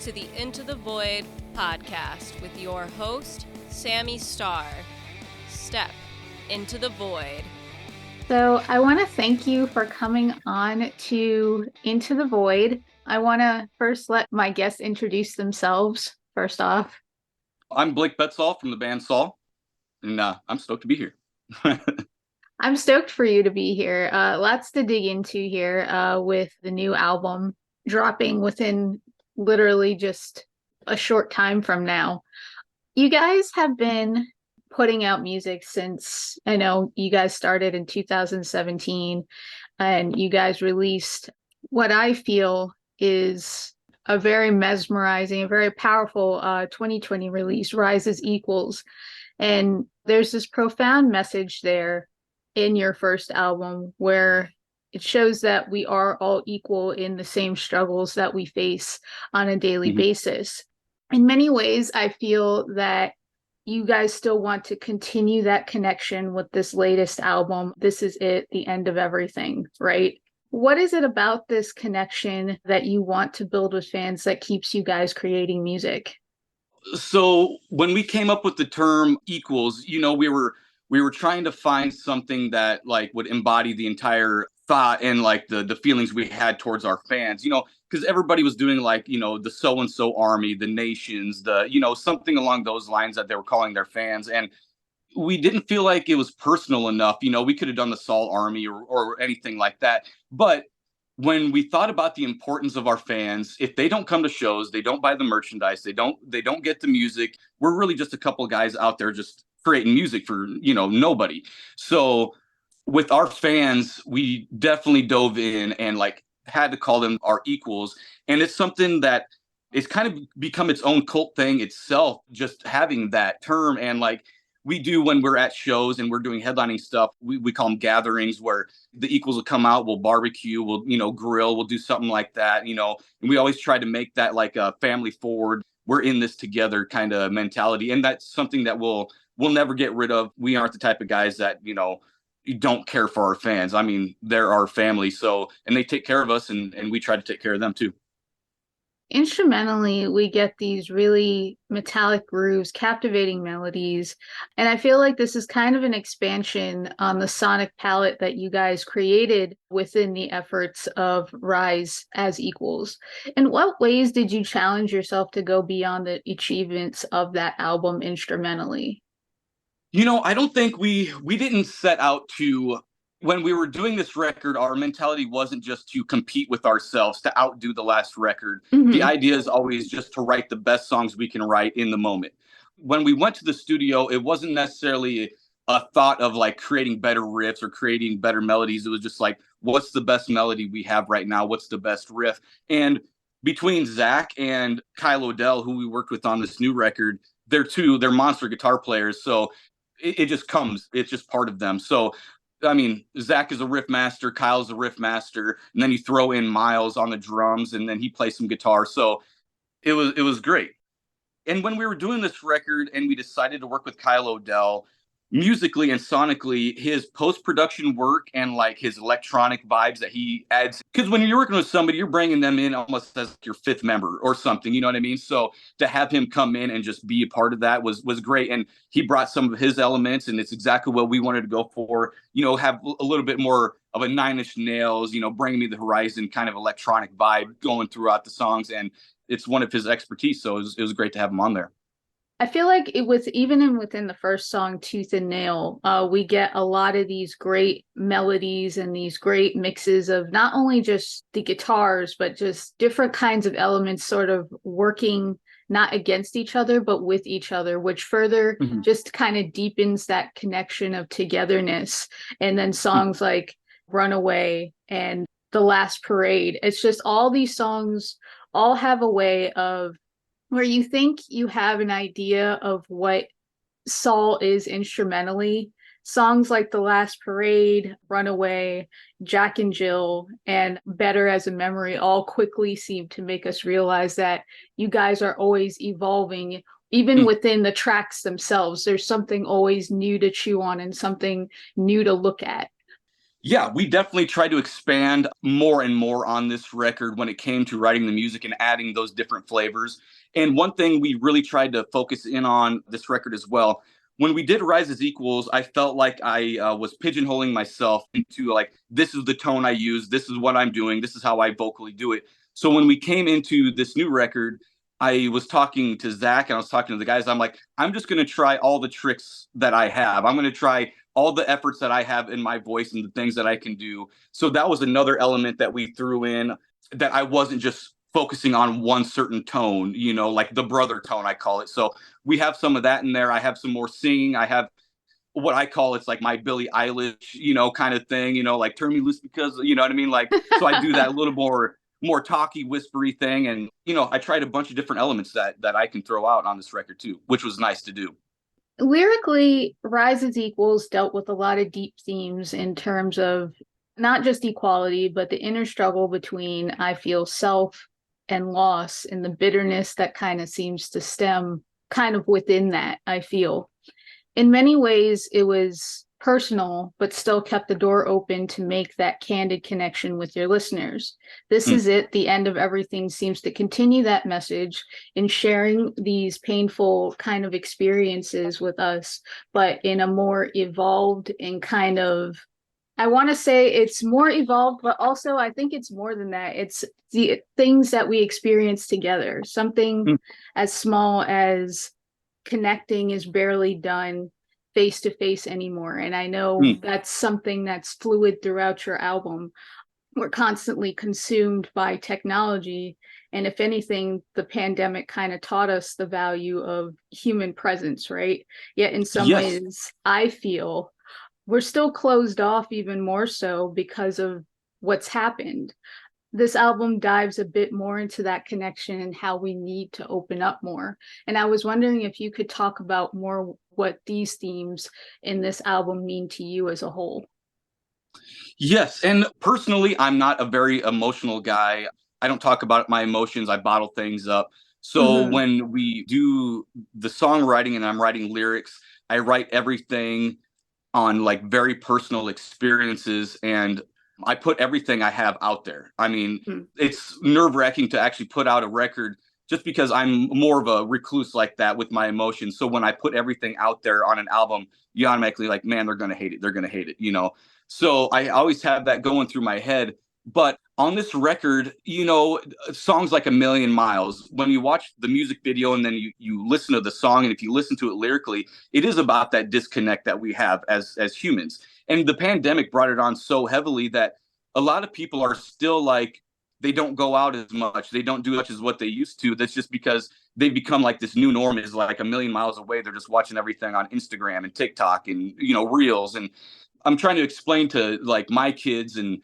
to the Into the Void podcast with your host, Sammy Starr. Step into the void. So I want to thank you for coming on to Into the Void. I want to first let my guests introduce themselves first off. I'm Blake Betzall from the band Saul, and I'm stoked to be here. I'm stoked for you to be here. Lots to dig into here with the new album dropping within literally just a short time from now. You guys have been putting out music since, I know you guys started in 2017, and you guys released what I feel is a very mesmerizing, a very powerful 2020 release, Rises Equals. And there's this profound message there in your first album where it shows that we are all equal in the same struggles that we face on a daily basis. In many ways, I feel that you guys still want to continue that connection with this latest album. This is it, the end of everything, right? What is it about this connection that you want to build with fans that keeps you guys creating music? So when we came up with the term equals, we were trying to find something that like would embody the entire thought and like the feelings we had towards our fans, because everybody was doing like, the so-and-so army, the nations, something along those lines that they were calling their fans. And we didn't feel like it was personal enough. We could have done the Saul army or anything like that. But when we thought about the importance of our fans, if they don't come to shows, they don't buy the merchandise, they don't get the music, we're really just a couple of guys out there just creating music for, nobody. So with our fans, we definitely dove in and like had to call them our equals. And it's something that it's kind of become its own cult thing itself, just having that term. And like we do when we're at shows and we're doing headlining stuff, we call them gatherings where the equals will come out, we'll barbecue, we'll, grill, we'll do something like that, and we always try to make that like a family forward, we're in this together kind of mentality. And that's something that we'll never get rid of. We aren't the type of guys that, you don't care for our fans. I mean, they're our family. So, and they take care of us and we try to take care of them too. Instrumentally, we get these really metallic grooves, captivating melodies. And I feel like this is kind of an expansion on the sonic palette that you guys created within the efforts of Rise as Equals. In what ways did you challenge yourself to go beyond the achievements of that album instrumentally? I don't think we didn't set out to, when we were doing this record, our mentality wasn't just to compete with ourselves, to outdo the last record. The idea is always just to write the best songs we can write in the moment. When we went to the studio, it wasn't necessarily a thought of like creating better riffs or creating better melodies. It was just like, what's the best melody we have right now? What's the best riff? And between Zach and Kyle Odell, who we worked with on this new record, they're monster guitar players. So it just comes, it's just part of them. So, I mean, Zach is a riff master, Kyle's a riff master, and then you throw in Miles on the drums and then he plays some guitar. So it was great. And when we were doing this record and we decided to work with Kyle Odell, musically and sonically, his post-production work and like his electronic vibes that he adds, because when you're working with somebody, you're bringing them in almost as your fifth member or something, you know what I mean? So to have him come in and just be a part of that was great. And he brought some of his elements, and it's exactly what we wanted to go for, have a little bit more of a Nine Inch Nails, Bring Me the Horizon kind of electronic vibe going throughout the songs. And it's one of his expertise. So it was great to have him on there. I feel like it was even within the first song, Tooth and Nail, we get a lot of these great melodies and these great mixes of not only just the guitars, but just different kinds of elements sort of working not against each other, but with each other, which further just kind of deepens that connection of togetherness. And then songs like Runaway and The Last Parade, it's just all these songs all have a way of where you think you have an idea of what Saul is instrumentally. Songs like The Last Parade, Runaway, Jack and Jill, and Better as a Memory all quickly seem to make us realize that you guys are always evolving. Even within the tracks themselves, there's something always new to chew on and something new to look at. Yeah, we definitely tried to expand more and more on this record when it came to writing the music and adding those different flavors. And one thing we really tried to focus in on this record as well, when we did Rise as Equals, I felt like I was pigeonholing myself into like, this is the tone I use, this is what I'm doing, this is how I vocally do it. So when we came into this new record, I was talking to Zach and I was talking to the guys. I'm like, I'm just going to try all the tricks that I have. I'm going to try all the efforts that I have in my voice and the things that I can do. So that was another element that we threw in, that I wasn't just focusing on one certain tone, like the brother tone, I call it. So we have some of that in there. I have some more singing. I have what I call, it's like my Billie Eilish, kind of thing, like turn me loose because, you know what I mean? Like, so I do that a little more talky, whispery thing. And, I tried a bunch of different elements that I can throw out on this record too, which was nice to do. Lyrically, Rise as Equals dealt with a lot of deep themes in terms of not just equality, but the inner struggle between, I feel, self and loss, and the bitterness that kind of seems to stem kind of within that, I feel. In many ways, it was personal, but still kept the door open to make that candid connection with your listeners. This is it. The end of everything seems to continue that message in sharing these painful kind of experiences with us, but in a more evolved and kind of, I want to say it's more evolved, but also I think it's more than that. It's the things that we experience together. Something as small as connecting is barely done face to face anymore. And I know that's something that's fluid throughout your album. We're constantly consumed by technology. And if anything, the pandemic kind of taught us the value of human presence, right? Yet in some ways, I feel we're still closed off even more so because of what's happened. This album dives a bit more into that connection and how we need to open up more. And I was wondering if you could talk about more what these themes in this album mean to you as a whole. Yes. And personally, I'm not a very emotional guy. I don't talk about my emotions. I bottle things up. So when we do the songwriting and I'm writing lyrics, I write everything on like very personal experiences, and I put everything I have out there. I mean, it's nerve-wracking to actually put out a record just because I'm more of a recluse like that with my emotions. So when I put everything out there on an album, you automatically like, man, they're going to hate it. They're going to hate it. So I always have that going through my head. But on this record, songs like A Million Miles, when you watch the music video and then you listen to the song, and if you listen to it lyrically, it is about that disconnect that we have as humans. And the pandemic brought it on so heavily that a lot of people are still like, they don't go out as much. They don't do much as what they used to. That's just because they've become like this new norm is like a million miles away. They're just watching everything on Instagram and TikTok and, Reels. And I'm trying to explain to like my kids, and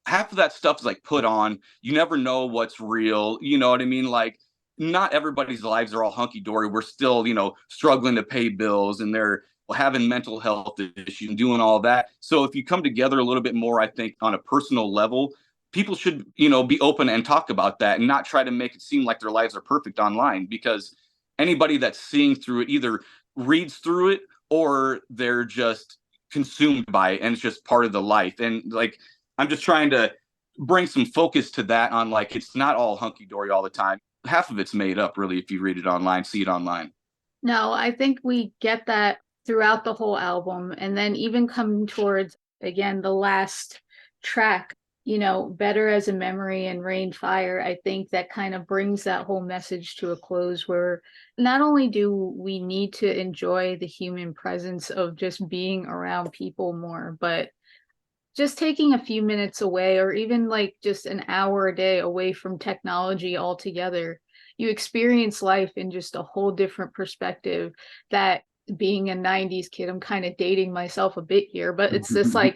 half of that stuff is like put on. You never know what's real. You know what I mean? Like, not everybody's lives are all hunky dory. We're still, struggling to pay bills, and they're having mental health issues and doing all that. So if you come together a little bit more, I think on a personal level, people should, be open and talk about that and not try to make it seem like their lives are perfect online, because anybody that's seeing through it either reads through it or they're just consumed by it, and it's just part of the life. And like, I'm just trying to bring some focus to that on like, it's not all hunky dory all the time. Half of it's made up, really, if you read it online, see it online. No, I think we get that throughout the whole album. And then even coming towards, again, the last track, Better as a Memory and Rain Fire, I think that kind of brings that whole message to a close, where not only do we need to enjoy the human presence of just being around people more, but just taking a few minutes away, or even like just an hour a day away from technology altogether, you experience life in just a whole different perspective. That, being a 90s kid, I'm kind of dating myself a bit here, but it's this like,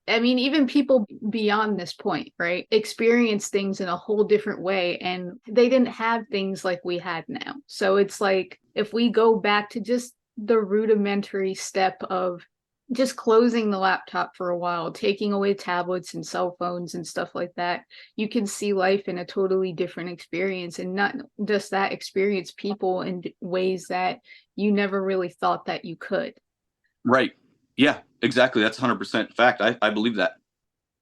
I mean, even people beyond this point, right, experience things in a whole different way, and they didn't have things like we had now. So it's like, if we go back to just the rudimentary step of just closing the laptop for a while, taking away tablets and cell phones and stuff like that, you can see life in a totally different experience, and not just that, experience people in ways that you never really thought that you could. Right. Yeah. Exactly. That's 100% fact. I believe that.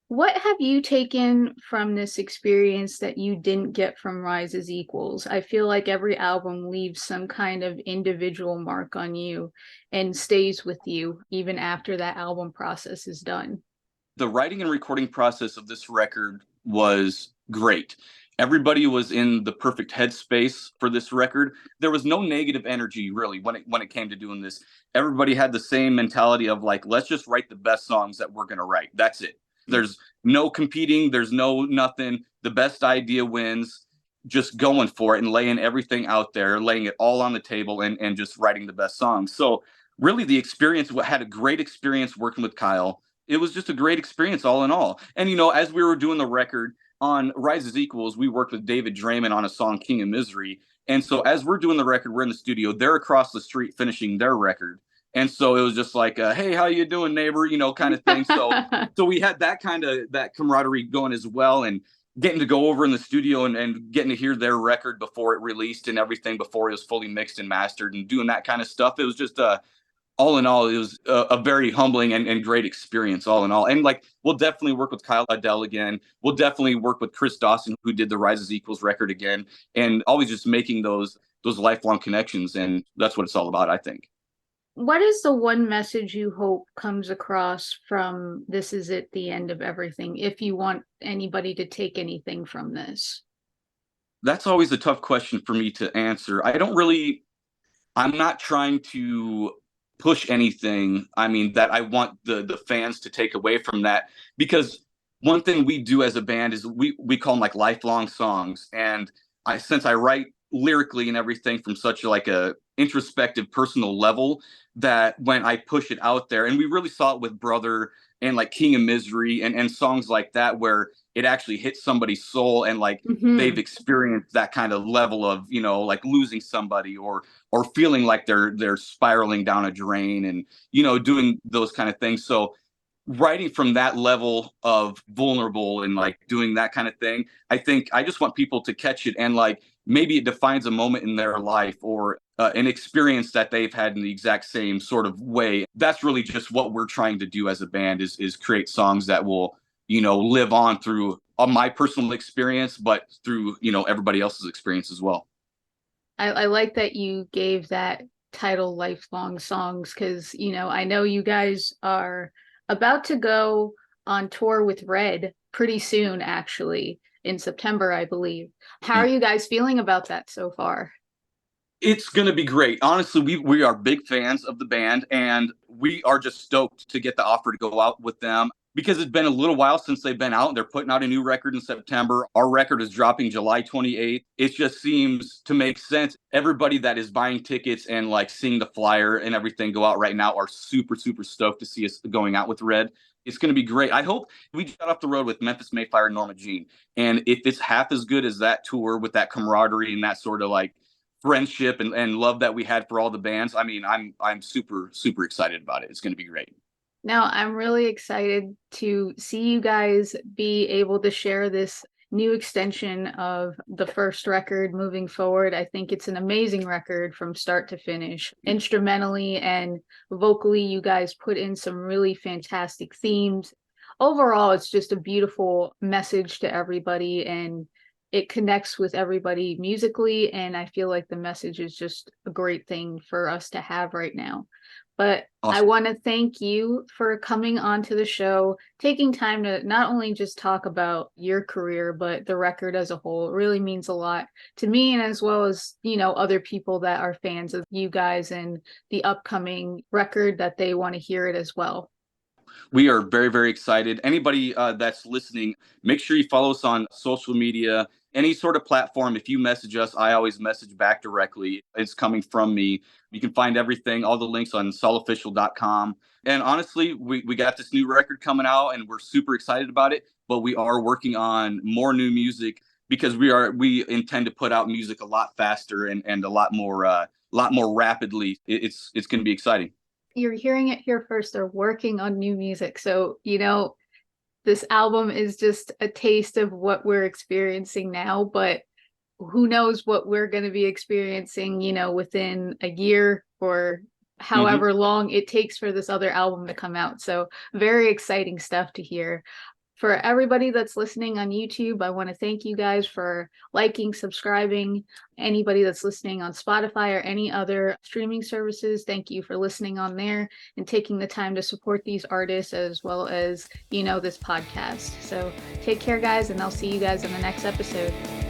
What have you taken from this experience that you didn't get from Rise as Equals? I feel like every album leaves some kind of individual mark on you and stays with you even after that album process is done. The writing and recording process of this record was great. Everybody was in the perfect headspace for this record. There was no negative energy really when it came to doing this. Everybody had the same mentality of like, let's just write the best songs that we're gonna write. That's it. There's no competing. There's no nothing. The best idea wins. Just going for it and laying everything out there, laying it all on the table, and just writing the best songs. So really, the experience had a great experience working with Kyle. It was just a great experience all in all. And as we were doing the record on Rise as Equals, we worked with David Draymond on a song King of Misery. And so as we're doing the record, we're in the studio, they're across the street finishing their record. And so it was just like, hey, how you doing, neighbor? Kind of thing. So we had that camaraderie going as well, and getting to go over in the studio and getting to hear their record before it released and everything, before it was fully mixed and mastered, and doing that kind of stuff. It was just all in all, it was a very humbling and great experience all in all. And like, we'll definitely work with Kyle Adele again. We'll definitely work with Chris Dawson, who did the Rise as Equals record again, and always just making those lifelong connections. And that's what it's all about, I think. What is the one message you hope comes across from This Is It, the End of Everything, if you want anybody to take anything from this? That's always a tough question for me to answer. I'm not trying to push anything. I mean, that I want the fans to take away from that, because one thing we do as a band is we call them like lifelong songs. And since I write lyrically and everything from such like a introspective personal level, that when I push it out there, and we really saw it with Brother and like King of Misery and songs like that, where it actually hits somebody's soul, and like they've experienced that kind of level of like losing somebody, or feeling like they're spiraling down a drain, and doing those kind of things. So writing from that level of vulnerable and like doing that kind of thing, I think I just want people to catch it, and like maybe it defines a moment in their life, or an experience that they've had in the exact same sort of way. That's really just what we're trying to do as a band, is create songs that will live on through my personal experience, but through everybody else's experience as well. I like that you gave that title Lifelong Songs, because I know you guys are about to go on tour with Red pretty soon, actually in September, I believe. How are you guys feeling about that so far? It's going to be great. Honestly, we are big fans of the band, and we are just stoked to get the offer to go out with them, because it's been a little while since they've been out. They're putting out a new record in September. Our record is dropping July 28th. It just seems to make sense. Everybody that is buying tickets and like seeing the flyer and everything go out right now are super, super stoked to see us going out with Red. It's going to be great. I hope we got off the road with Memphis Mayfire and Norma Jean. And if it's half as good as that tour, with that camaraderie and that sort of like friendship and love that we had for all the bands, I mean, I'm super, super excited about it. It's going to be great. Now, I'm really excited to see you guys be able to share this new extension of the first record moving forward. I think it's an amazing record from start to finish. Instrumentally and vocally, you guys put in some really fantastic themes. Overall, it's just a beautiful message to everybody, and it connects with everybody musically. And I feel like the message is just a great thing for us to have right now. But awesome. I want to thank you for coming onto the show, taking time to not only just talk about your career, but the record as a whole. It really means a lot to me, and as well as, other people that are fans of you guys and the upcoming record, that they want to hear it as well. We are very, very excited. Anybody that's listening, make sure you follow us on social media, any sort of platform. If you message us, I always message back directly. It's coming from me. You can find everything, all the links on saulofficial.com. And honestly, we got this new record coming out, and we're super excited about it. But we are working on more new music, because we intend to put out music a lot faster and a lot more rapidly. It's going to be exciting. You're hearing it here first. They're working on new music. So, this album is just a taste of what we're experiencing now, but who knows what we're going to be experiencing, within a year or however long it takes for this other album to come out. So very exciting stuff to hear. For everybody that's listening on YouTube, I want to thank you guys for liking, subscribing. Anybody that's listening on Spotify or any other streaming services, thank you for listening on there and taking the time to support these artists as well as, this podcast. So take care, guys, and I'll see you guys in the next episode.